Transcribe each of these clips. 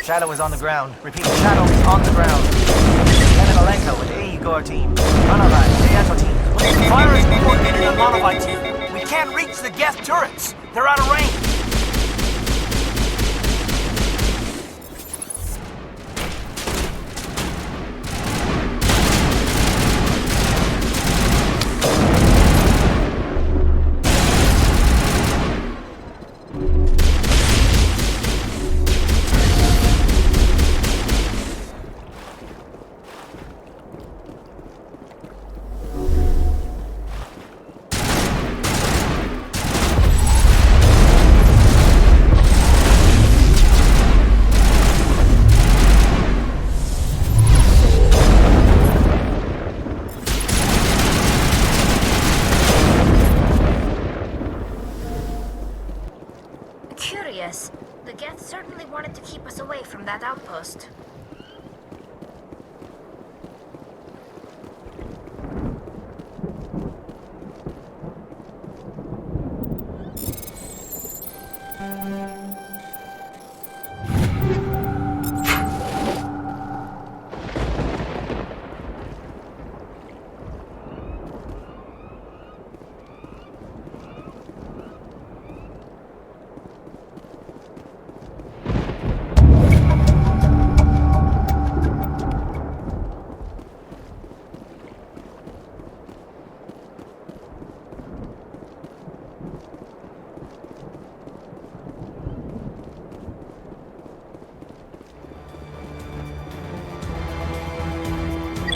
Shadow is on the ground. Repeat, Shadow is on the ground. Lieutenant Alenko with the Igor team. Monovite, the Eto team. Fire is coordinated on Monovite team. We can't reach the Geth turrets. They're out of range. Curious. The Geth certainly wanted to keep us away from that outpost.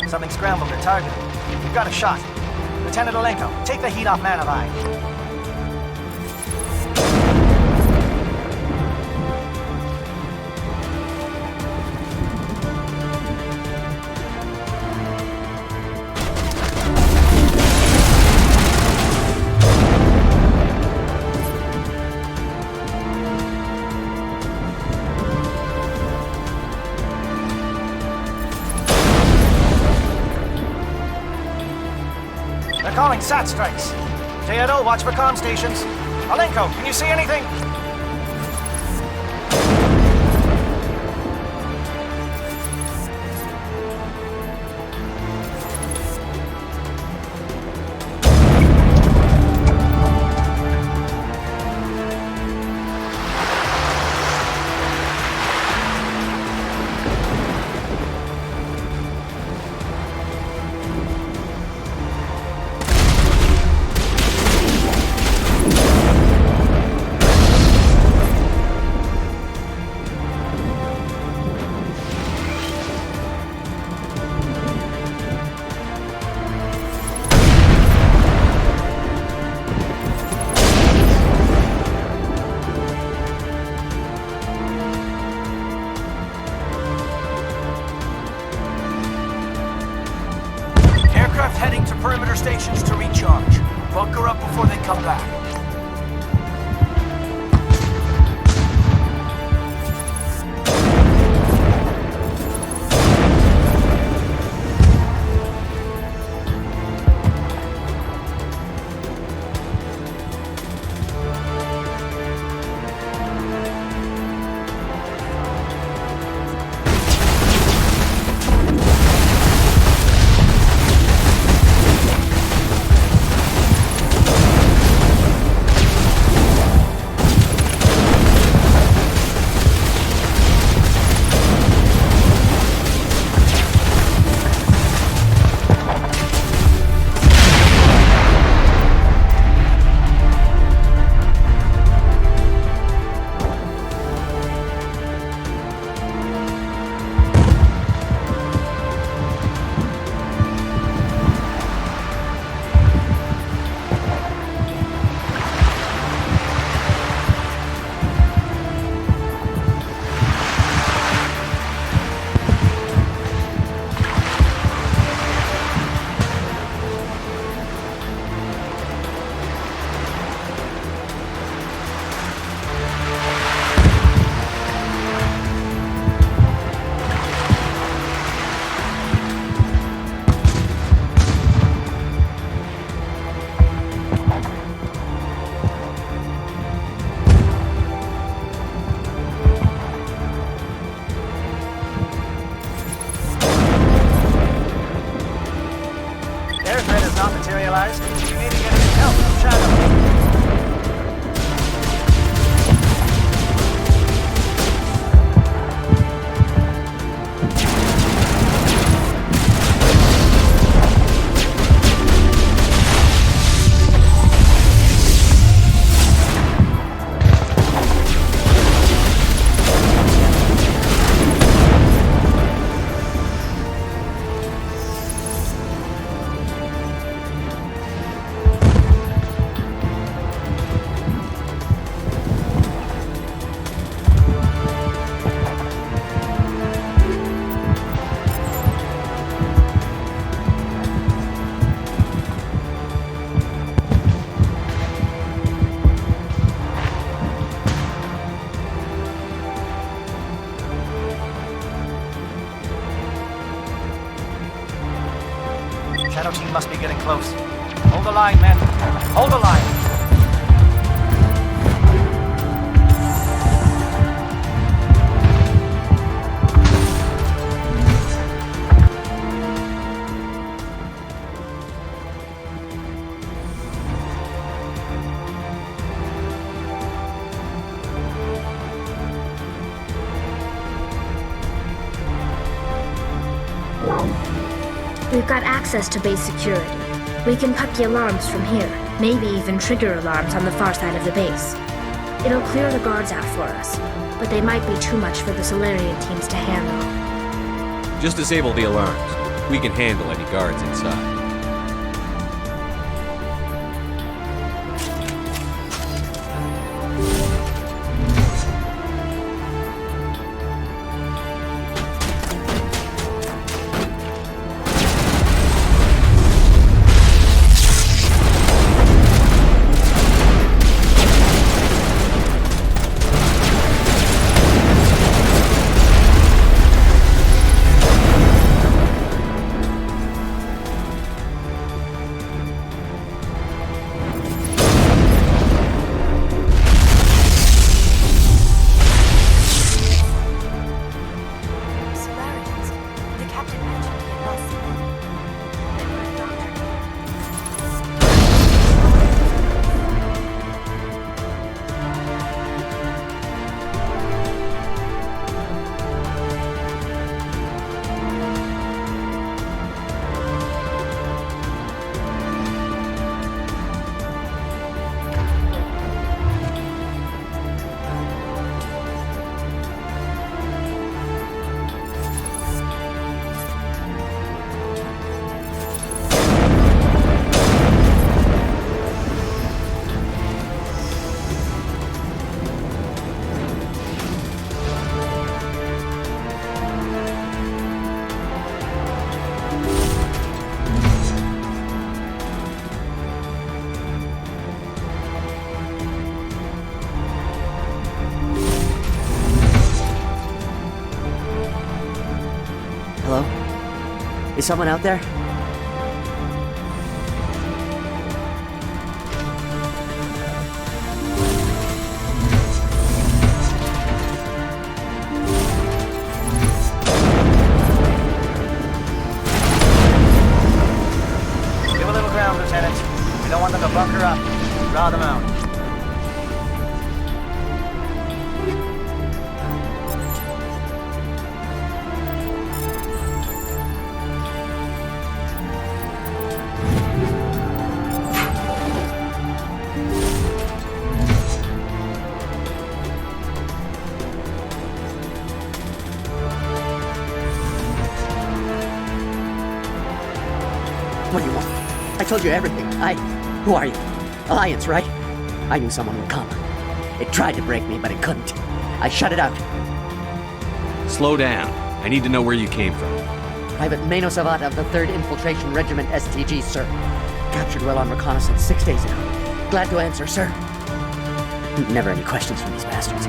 Something scrambled their target. We've got a shot. Lieutenant Alenko, take the heat off Manovite. They're calling SAT strikes. JNO, watch for comm stations. Alenko, can you see anything? Heading to perimeter stations to recharge. Bunker up before they come back. advised. You need to get some help from Shadow. Shadow team must be getting close. Hold the line, men. Hold the line. We've got access to base security. We can put the alarms from here, maybe even trigger alarms on the far side of the base. It'll clear the guards out for us, but they might be too much for the Solarian teams to handle. Just disable the alarms. We can handle any guards inside. Hello? Is someone out there? Give a little ground, Lieutenant. We don't want them to bunker up. Draw them out. What do you want? I told you everything. Who are you? Alliance, right? I knew someone would come. It tried to break me, but it couldn't. I shut it out. Slow down. I need to know where you came from. Private Mano Savat of the 3rd Infiltration Regiment STG, sir. Captured while on reconnaissance 6 days ago. Glad to answer, sir. Never any questions from these bastards.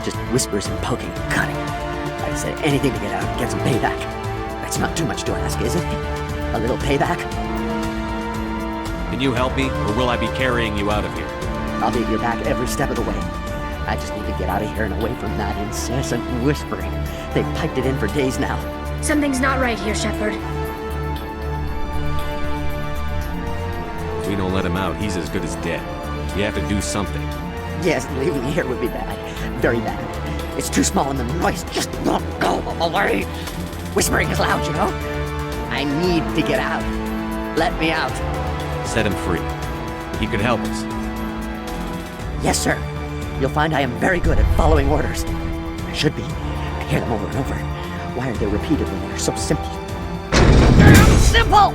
Just whispers and poking and cutting. I said anything to get out and get some payback. That's not too much to ask, is it? A little payback? Can you help me, or will I be carrying you out of here? I'll be at your back every step of the way. I just need to get out of here and away from that incessant whispering. They've piped it in for days now. Something's not right here, Shepard. we don't let him out, he's as good as dead. We have to do something. Yes, leaving here would be bad. Very bad. It's too small and the noise just won't go away. Whispering is loud, you know? I need to get out. Let me out. Set him free. He could help us. Yes, sir. You'll find I am very good at following orders. I should be. I hear them over and over. Why are they repeated when they're so simple? Damn simple!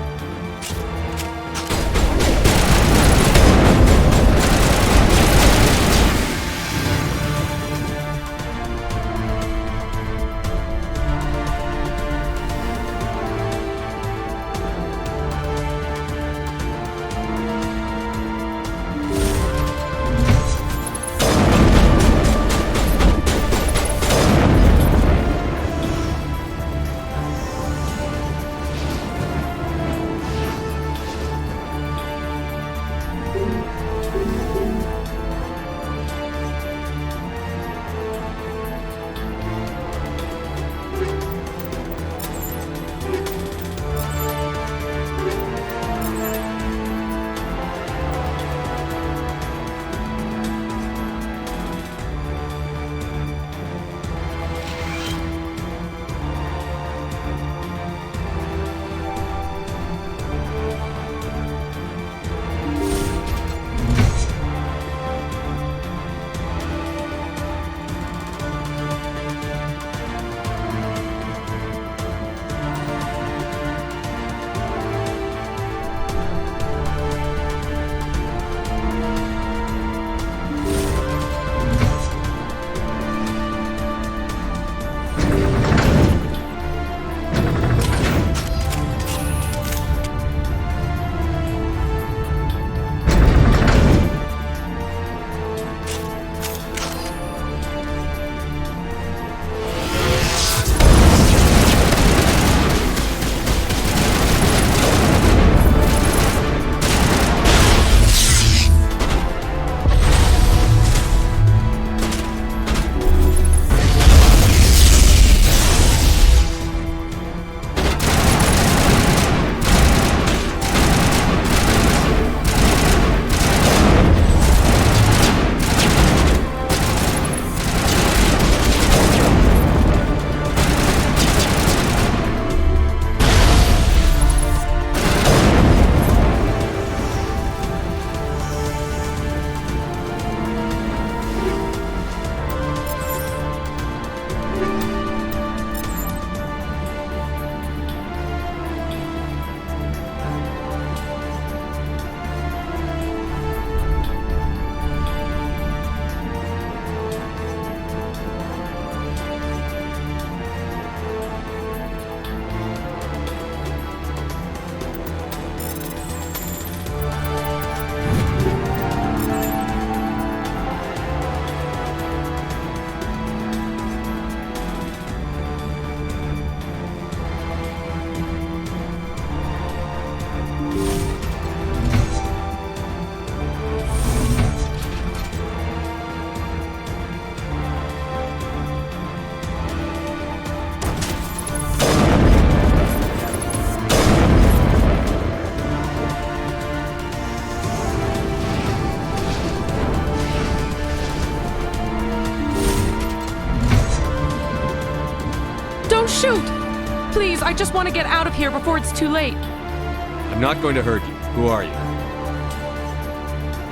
Don't shoot! Please, I just want to get out of here before it's too late. I'm not going to hurt you. Who are you?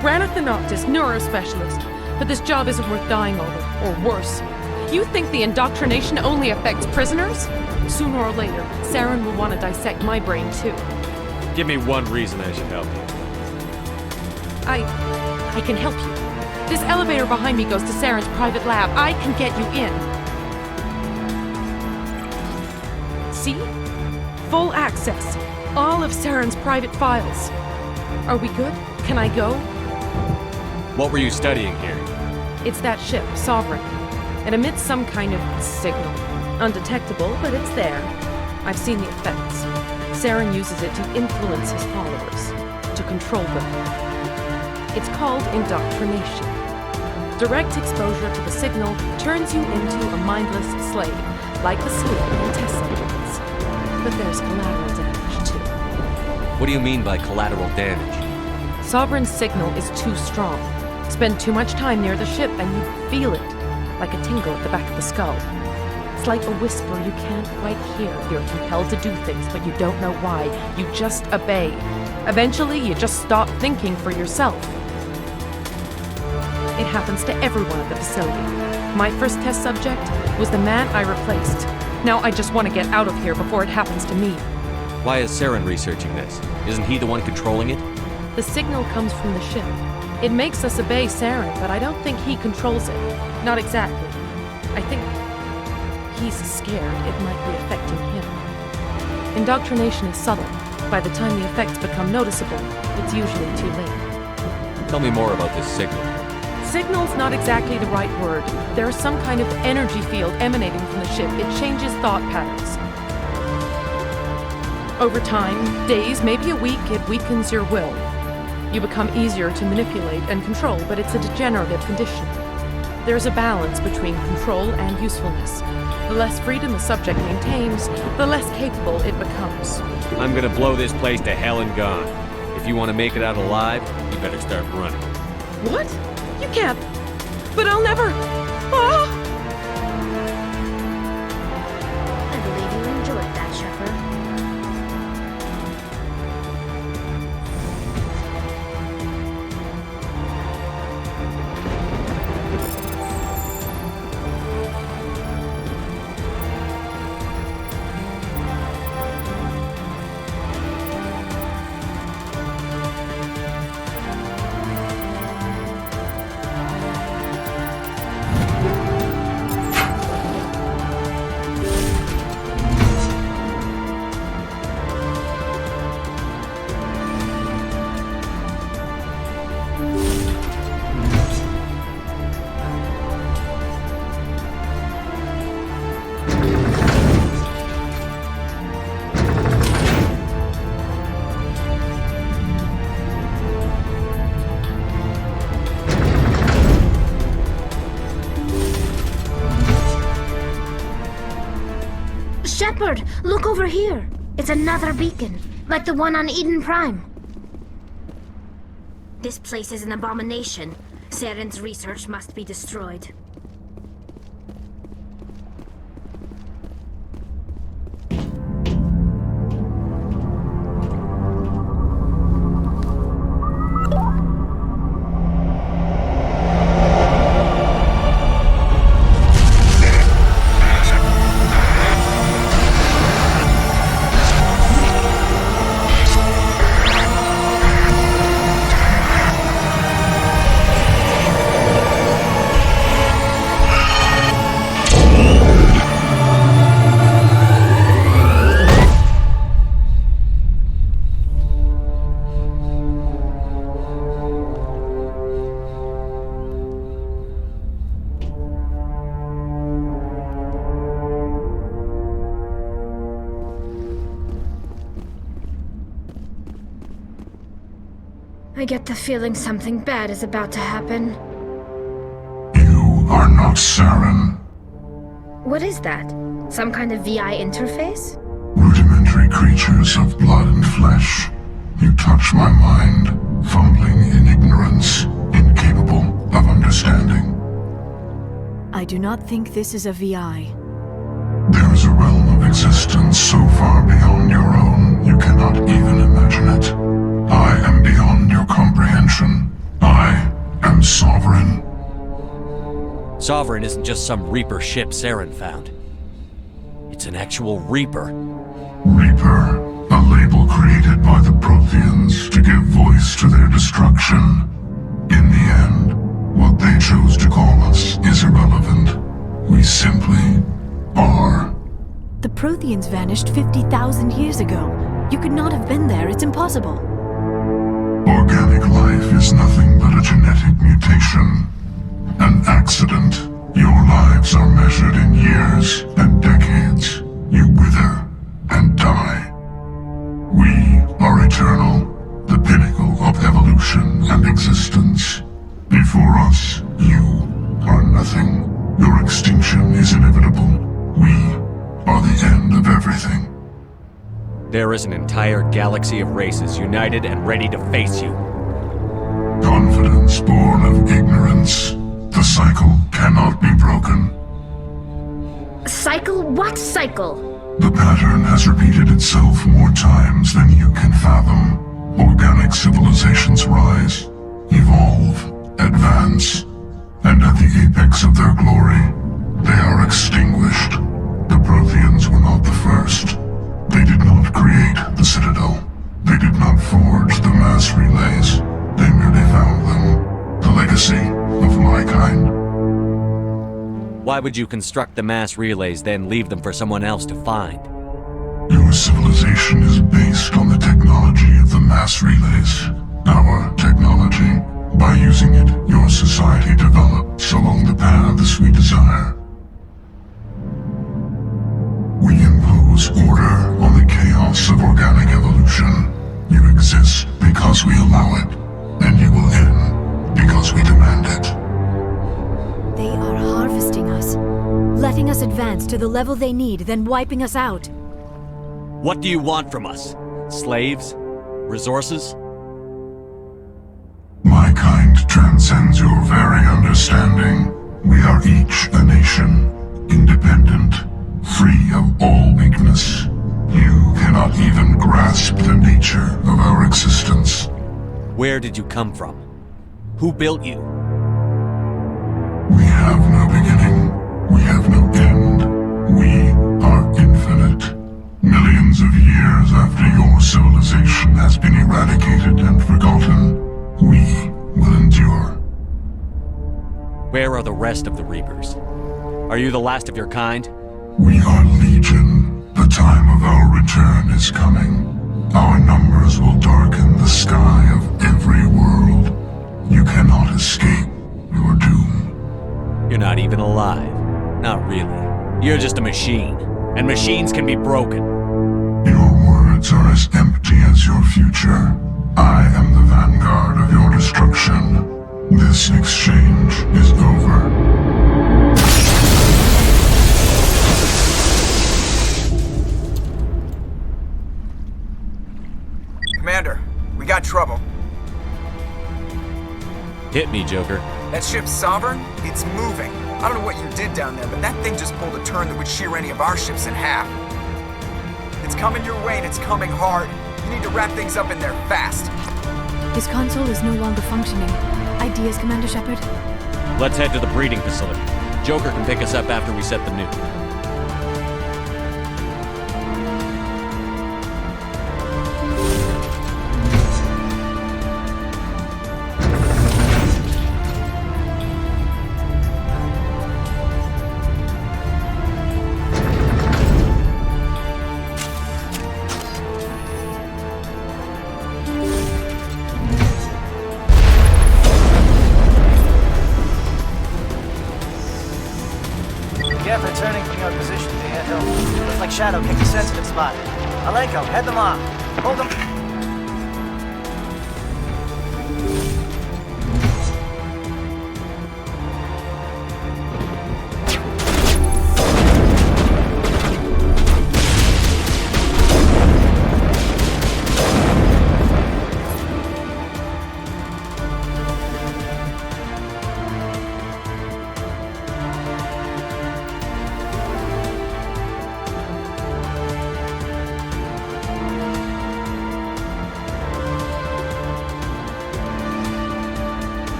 Ranathanoptis, neurospecialist. But this job isn't worth dying over, or worse. You think the indoctrination only affects prisoners? Sooner or later, Saren will want to dissect my brain too. Give me one reason I should help you. I can help you. This elevator behind me goes to Saren's private lab. I can get you in. See? Full access. All of Saren's private files. Are we good? Can I go? What were you studying here? It's that ship, Sovereign. It emits some kind of signal. Undetectable, but it's there. I've seen the effects. Saren uses it to influence his followers, to control them. It's called indoctrination. Direct exposure to the signal turns you into a mindless slave, like the slave in test subjects. But there's collateral damage, too. What do you mean by collateral damage? Sovereign's signal is too strong. Spend too much time near the ship and you feel it, like a tingle at the back of the skull. It's like a whisper you can't quite hear. You're compelled to do things, but you don't know why. You just obey. Eventually, you just stop thinking for yourself. It happens to everyone at the facility. My first test subject was the man I replaced. Now I just want to get out of here before it happens to me. Why is Saren researching this? Isn't he the one controlling it? The signal comes from the ship. It makes us obey Saren, but I don't think he controls it. Not exactly. I think he's scared it might be affecting him. Indoctrination is subtle. By the time the effects become noticeable, it's usually too late. Tell me more about this signal. Signal's not exactly the right word. There is some kind of energy field emanating from the ship. It changes thought patterns. Over time, days, maybe a week, it weakens your will. You become easier to manipulate and control, but it's a degenerative condition. There's a balance between control and usefulness. The less freedom the subject maintains, the less capable it becomes. I'm gonna blow this place to hell and gone. If you want to make it out alive, you better start running. What? You can't. But I'll never. Ah! I believe you enjoyed that, Shepard. Shepard, look over here. It's another beacon, like the one on Eden Prime. This place is an abomination. Sarens' research must be destroyed. I get the feeling something bad is about to happen. You are not Saren. What is that? Some kind of VI interface? Rudimentary creatures of blood and flesh. You touch my mind, fumbling in ignorance, incapable of understanding. I do not think this is a VI. There is a realm of existence so far beyond your own, you cannot even imagine it. I am beyond your comprehension. I am Sovereign. Sovereign isn't just some Reaper ship Saren found. It's an actual Reaper. Reaper, a label created by the Protheans to give voice to their destruction. In the end, what they chose to call us is irrelevant. We simply are. The Protheans vanished 50,000 years ago. You could not have been there. It's impossible. Organic life is nothing but a genetic mutation. An accident. Your lives are measured in years and decades. You wither and die. We are eternal, the pinnacle of evolution and existence. Before us, you are nothing. Your extinction is inevitable. We are the end of everything. There is an entire galaxy of races united and ready to face you. Confidence born of ignorance. The cycle cannot be broken. Cycle? What cycle? The pattern has repeated itself more times than you can fathom. Organic civilizations rise, evolve, advance, and at the apex of their glory, they are extinguished. The Protheans were not the first. They did not create the Citadel. They did not forge the mass relays. They merely found them. The legacy of my kind. Why would you construct the mass relays, then leave them for someone else to find? Your civilization is based on the technology of the mass relays. Our technology. By using it, your society develops along the paths we desire. We impose order on the chaos of organic evolution. You exist because we allow it, and you will end because we demand it. They are harvesting us, letting us advance to the level they need, then wiping us out. What do you want from us? Slaves? Resources? My kind transcends your very understanding. We are each a nation, independent, free of all weakness. You cannot even grasp the nature of our existence. Where did you come from? Who built you? We have no beginning. We have no end. We are infinite. Millions of years after your civilization has been eradicated and forgotten, we will endure. Where are the rest of the Reapers? Are you the last of your kind? We are Legion. The time of our return is coming. Our numbers will darken the sky of every world. You cannot escape your doom. You're not even alive. Not really. You're just a machine. And machines can be broken. Your words are as empty as your future. I am the vanguard of your destruction. This exchange is over. Commander, we got trouble. Hit me, Joker. That ship Sovereign, it's moving. I don't know what you did down there, but that thing just pulled a turn that would shear any of our ships in half. It's coming your way and it's coming hard. You need to wrap things up in there fast. His console is no longer functioning. Ideas, Commander Shepard? Let's head to the breeding facility. Joker can pick us up after we set the nuke. Returning from your position, the handheld. Looks like Shadow picked a sensitive spot. Alenko, head them off. Hold them.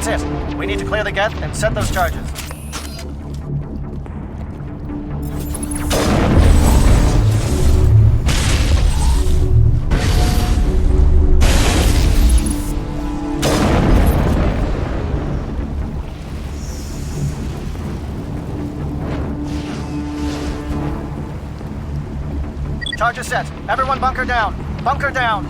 That's it. We need to clear the geth and set those charges. Charges set. Everyone bunker down. Bunker down.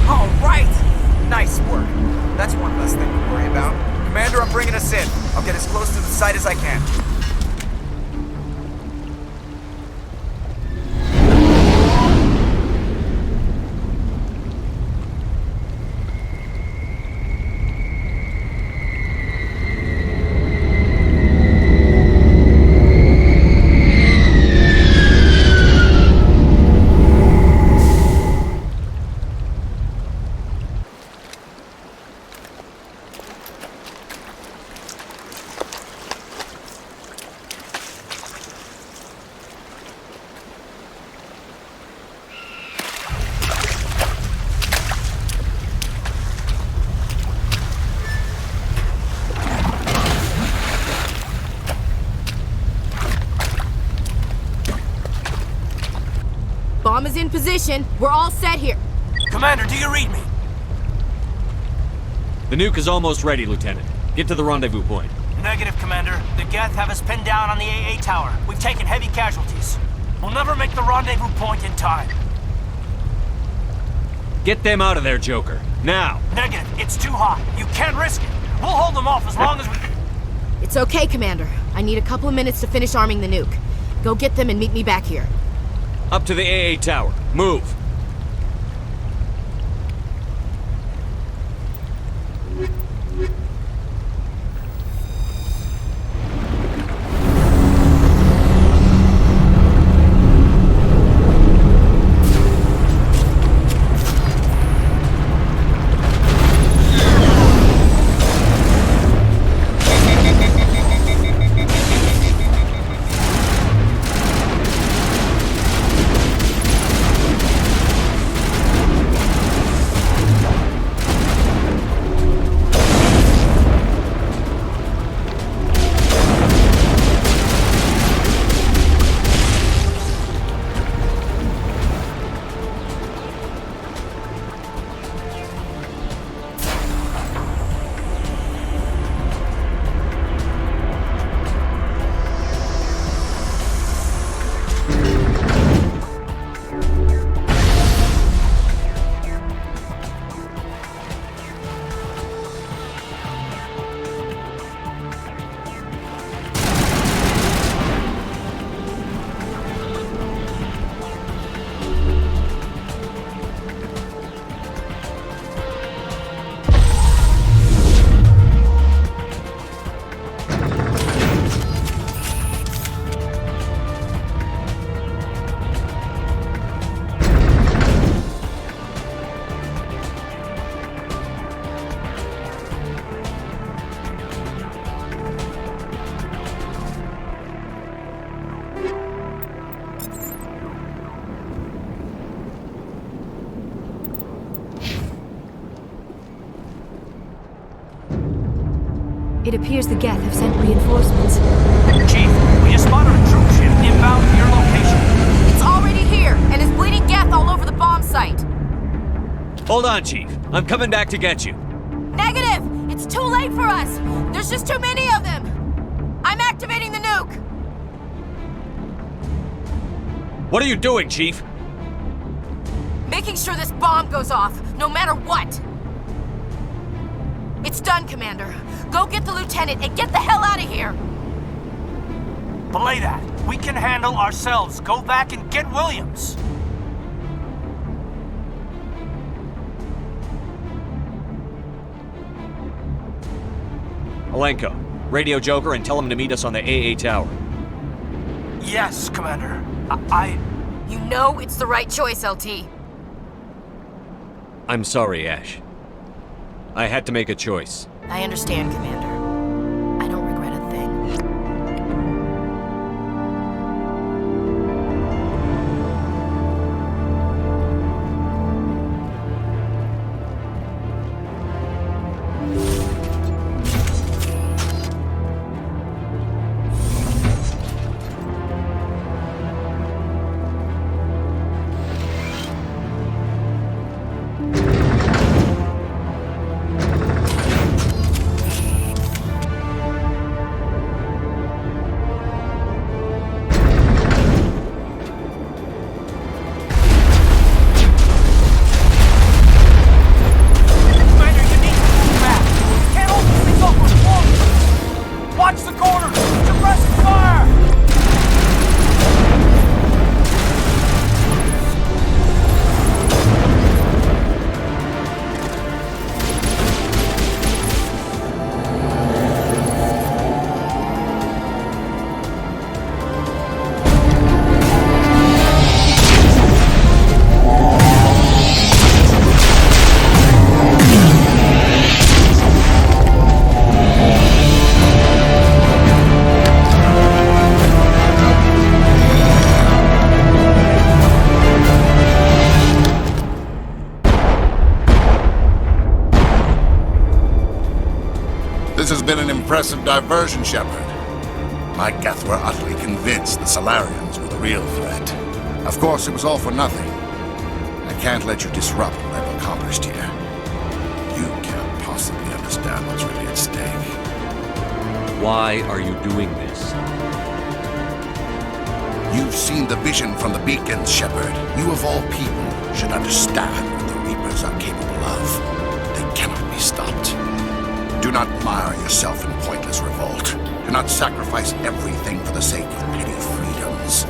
All right! Nice work. That's one less thing to worry about. Commander, I'm bringing us in. I'll get as close to the site as I can. Bomb is in position. We're all set here. Commander, do you read me? The nuke is almost ready, Lieutenant. Get to the rendezvous point. Negative, Commander. The geth have us pinned down on the AA tower. We've taken heavy casualties. We'll never make the rendezvous point in time. Get them out of there, Joker. Now! Negative. It's too hot. You can't risk it. We'll hold them off as long as we... It's okay, Commander. I need a couple of minutes to finish arming the nuke. Go get them and meet me back here. Up to the AA tower. Move! It appears the Geth have sent reinforcements. Chief, we just spotted a troop ship inbound to your location. It's already here, and is bleeding Geth all over the bomb site. Hold on, Chief. I'm coming back to get you. Negative! It's too late for us! There's just too many of them! I'm activating the nuke! What are you doing, Chief? Making sure this bomb goes off, no matter what! It's done, Commander. Go get the lieutenant and get the hell out of here! Belay that. We can handle ourselves. Go back and get Williams. Alenko, radio Joker and tell him to meet us on the AA tower. Yes, Commander. You know it's the right choice, LT. I'm sorry, Ash. I had to make a choice. I understand, Commander. I don't regret a thing. impressive diversion, Shepard. My Geth were utterly convinced the Salarians were the real threat. Of course, it was all for nothing. I can't let you disrupt what I've accomplished here. You can't possibly understand what's really at stake. Why are you doing this? You've seen the vision from the beacons, Shepard. You of all people should understand what the Reapers are capable of. They cannot be stopped. Do not mire yourself in pointless revolt. Do not sacrifice everything for the sake of petty freedoms.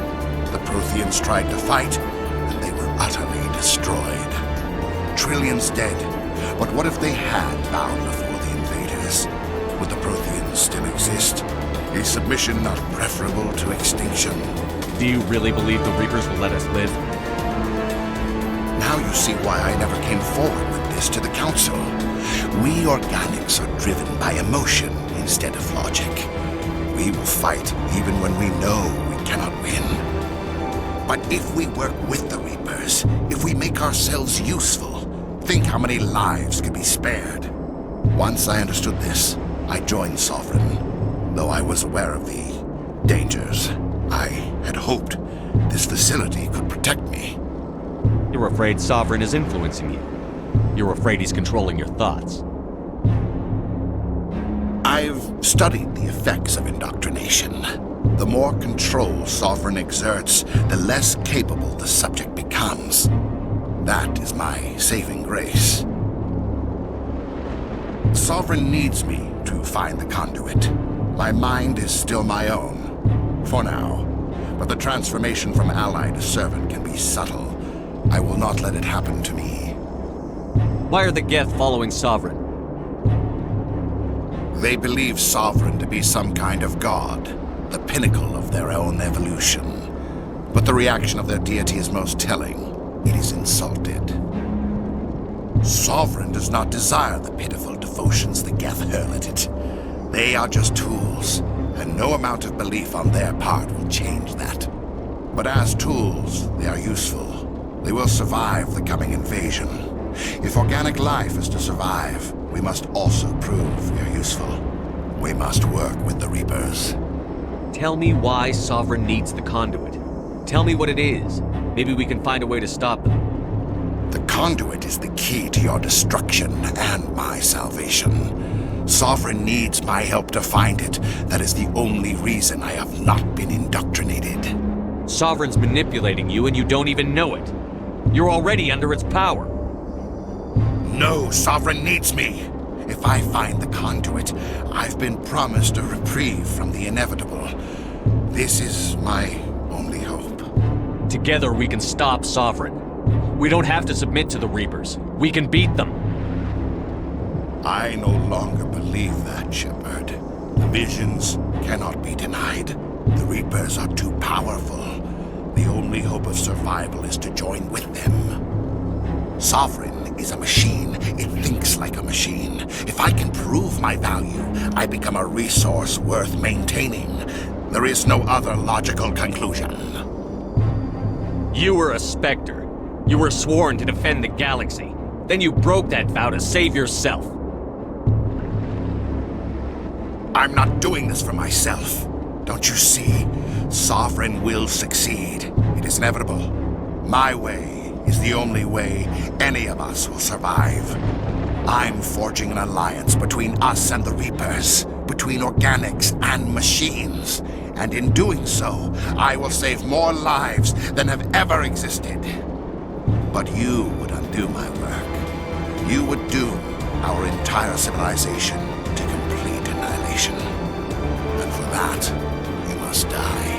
The Protheans tried to fight, and they were utterly destroyed. Trillions dead, but what if they had bowed before the invaders? Would the Protheans still exist? Is submission not preferable to extinction? Do you really believe the Reapers will let us live? Now you see why I never came forward with this to the Council. We organics are driven by emotion instead of logic. We will fight even when we know we cannot win. But if we work with the Reapers, if we make ourselves useful, think how many lives could be spared. Once I understood this, I joined Sovereign, though I was aware of the dangers. I had hoped this facility could protect me. You're afraid Sovereign is influencing you. You're afraid he's controlling your thoughts. I've studied the effects of indoctrination. The more control Sovereign exerts, the less capable the subject becomes. That is my saving grace. Sovereign needs me to find the conduit. My mind is still my own, for now. But the transformation from ally to servant can be subtle. I will not let it happen to me. Why are the Geth following Sovereign? They believe Sovereign to be some kind of god, the pinnacle of their own evolution. But the reaction of their deity is most telling. It is insulted. Sovereign does not desire the pitiful devotions the Geth hurl at it. They are just tools, and no amount of belief on their part will change that. But as tools, they are useful. They will survive the coming invasion. If organic life is to survive, we must also prove we are useful. We must work with the Reapers. Tell me why Sovereign needs the conduit. Tell me what it is. Maybe we can find a way to stop them. The conduit is the key to your destruction and my salvation. Sovereign needs my help to find it. That is the only reason I have not been indoctrinated. Sovereign's manipulating you and you don't even know it. You're already under its power. No, Sovereign needs me. If I find the conduit, I've been promised a reprieve from the inevitable. This is my only hope. Together we can stop Sovereign. We don't have to submit to the Reapers. We can beat them. I no longer believe that, Shepard. The visions cannot be denied. The Reapers are too powerful. The only hope of survival is to join with them. Sovereign is a machine. It thinks like a machine. If I can prove my value, I become a resource worth maintaining. There is no other logical conclusion. You were a Spectre. You were sworn to defend the galaxy. Then you broke that vow to save yourself. I'm not doing this for myself. Don't you see? Sovereign will succeed. It is inevitable. My way is the only way any of us will survive. I'm forging an alliance between us and the Reapers, between organics and machines. And in doing so, I will save more lives than have ever existed. But you would undo my work. You would doom our entire civilization to complete annihilation. And for that, you must die.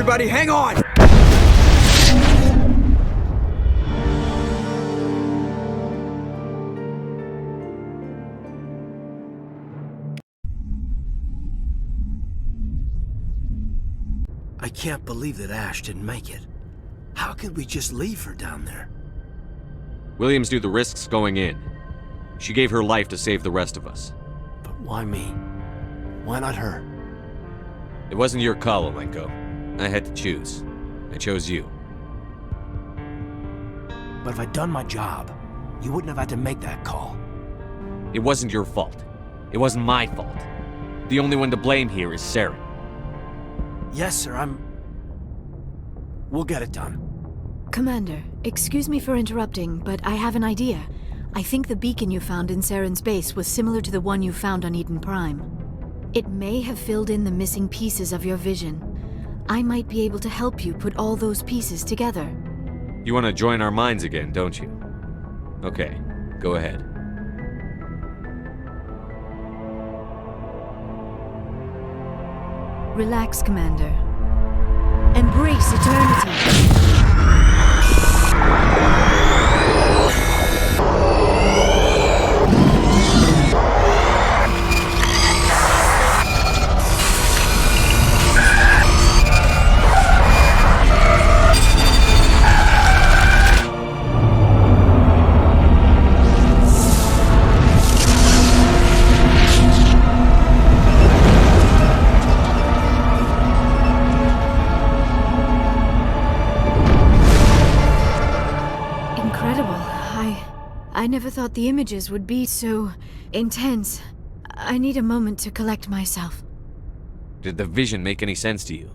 everybody, hang on! I can't believe that Ash didn't make it. How could we just leave her down there? Williams knew the risks going in. She gave her life to save the rest of us. But why me? Why not her? It wasn't your call, Alenko. I had to choose. I chose you. But if I'd done my job, you wouldn't have had to make that call. It wasn't your fault. It wasn't my fault. The only one to blame here is Saren. Yes, sir, We'll get it done. Commander, excuse me for interrupting, but I have an idea. I think the beacon you found in Sarens base was similar to the one you found on Eden Prime. It may have filled in the missing pieces of your vision. I might be able to help you put all those pieces together. You want to join our minds again, don't you? Okay, go ahead. Relax, Commander. Embrace eternity. I never thought the images would be so intense. I need a moment to collect myself. Did the vision make any sense to you?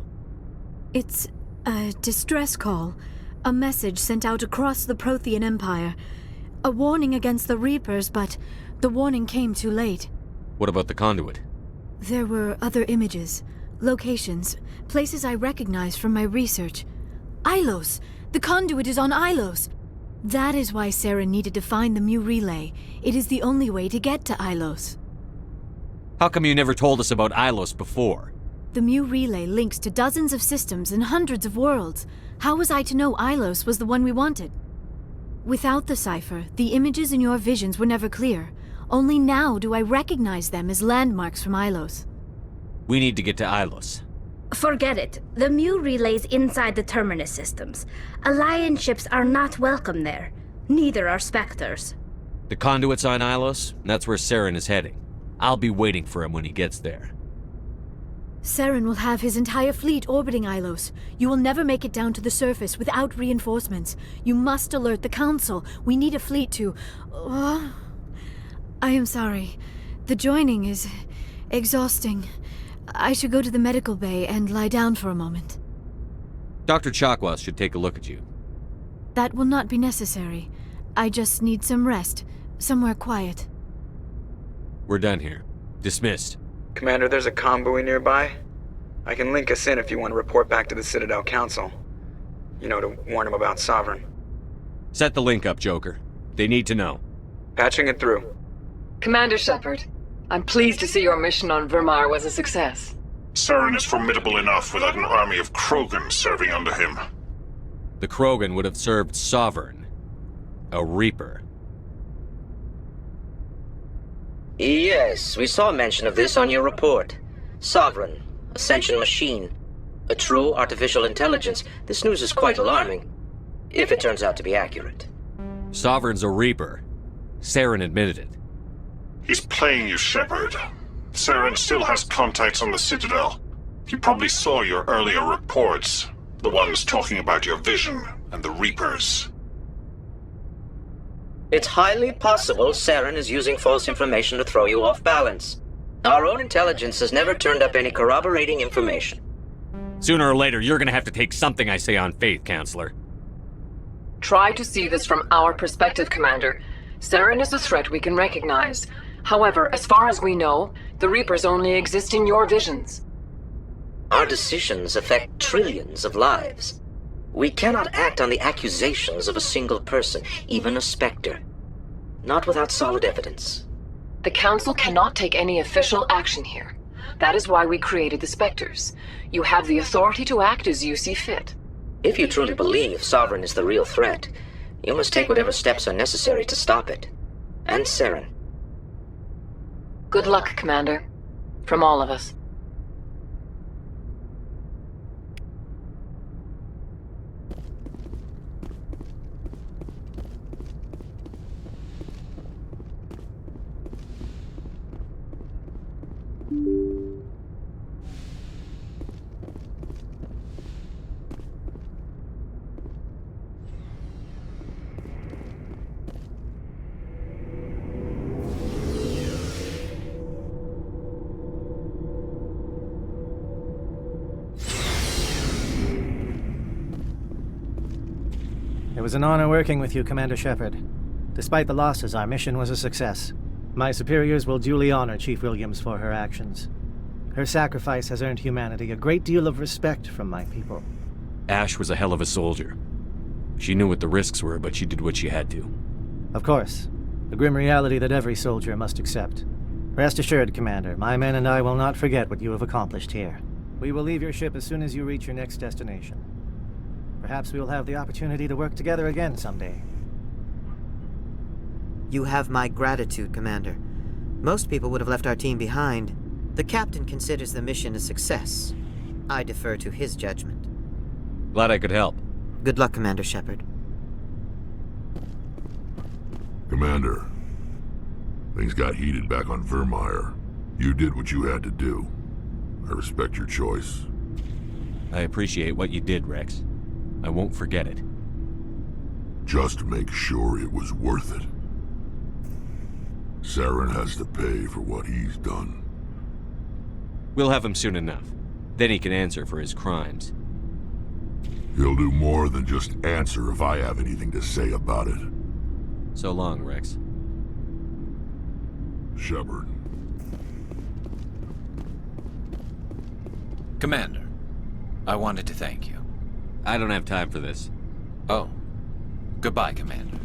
It's a distress call. A message sent out across the Prothean Empire. A warning against the Reapers, but the warning came too late. What about the conduit? There were other images, locations, places I recognized from my research. Ilos! The conduit is on Ilos! That is why Saren needed to find the Mu Relay. It is the only way to get to Ilos. How come you never told us about Ilos before? The Mu Relay links to dozens of systems and hundreds of worlds. How was I to know Ilos was the one we wanted? Without the cipher, the images in your visions were never clear. Only now do I recognize them as landmarks from Ilos. We need to get to Ilos. Forget it. The Mu relay's inside the Terminus systems. Alliance ships are not welcome there. Neither are Spectres. The conduit's on Ilos, and that's where Saren is heading. I'll be waiting for him when he gets there. Saren will have his entire fleet orbiting Ilos. You will never make it down to the surface without reinforcements. You must alert the Council. We need a fleet to... I am sorry. The joining is exhausting. I should go to the medical bay and lie down for a moment. Dr. Chakwas should take a look at you. That will not be necessary. I just need some rest. Somewhere quiet. We're done here. Dismissed. Commander, there's a convoy nearby. I can link us in if you want to report back to the Citadel Council. You know, to warn them about Sovereign. Set the link up, Joker. They need to know. Patching it through. Commander Shepard, I'm pleased to see your mission on Virmire was a success. Saren is formidable enough without an army of Krogan serving under him. The Krogan would have served Sovereign. A Reaper. Yes, we saw mention of this on your report. Sovereign, a sentient machine, a true artificial intelligence. This news is quite alarming, if it turns out to be accurate. Sovereign's a Reaper. Saren admitted it. He's playing you, Shepard. Saren still has contacts on the Citadel. He probably saw your earlier reports. The ones talking about your vision and the Reapers. It's highly possible Saren is using false information to throw you off balance. Our own intelligence has never turned up any corroborating information. Sooner or later, you're gonna have to take something I say on faith, Counselor. Try to see this from our perspective, Commander. Saren is a threat we can recognize. However, as far as we know, the Reapers only exist in your visions. Our decisions affect trillions of lives. We cannot act on the accusations of a single person, even a Spectre. Not without solid evidence. The Council cannot take any official action here. That is why we created the Spectres. You have the authority to act as you see fit. If you truly believe Sovereign is the real threat, you must take whatever steps are necessary to stop it. And Saren. Good luck, Commander. From all of us. It was an honor working with you, Commander Shepard. Despite the losses, our mission was a success. My superiors will duly honor Chief Williams for her actions. Her sacrifice has earned humanity a great deal of respect from my people. Ash was a hell of a soldier. She knew what the risks were, but she did what she had to. Of course. The grim reality that every soldier must accept. Rest assured, Commander, my men and I will not forget what you have accomplished here. We will leave your ship as soon as you reach your next destination. Perhaps we will have the opportunity to work together again someday. You have my gratitude, Commander. Most people would have left our team behind. The captain considers the mission a success. I defer to his judgment. Glad I could help. Good luck, Commander Shepard. Commander, things got heated back on Virmire. You did what you had to do. I respect your choice. I appreciate what you did, Rex. I won't forget it. Just make sure it was worth it. Saren has to pay for what he's done. We'll have him soon enough. Then he can answer for his crimes. He'll do more than just answer if I have anything to say about it. So long, Rex. Shepard. Commander, I wanted to thank you. I don't have time for this. Oh. Goodbye, Commander.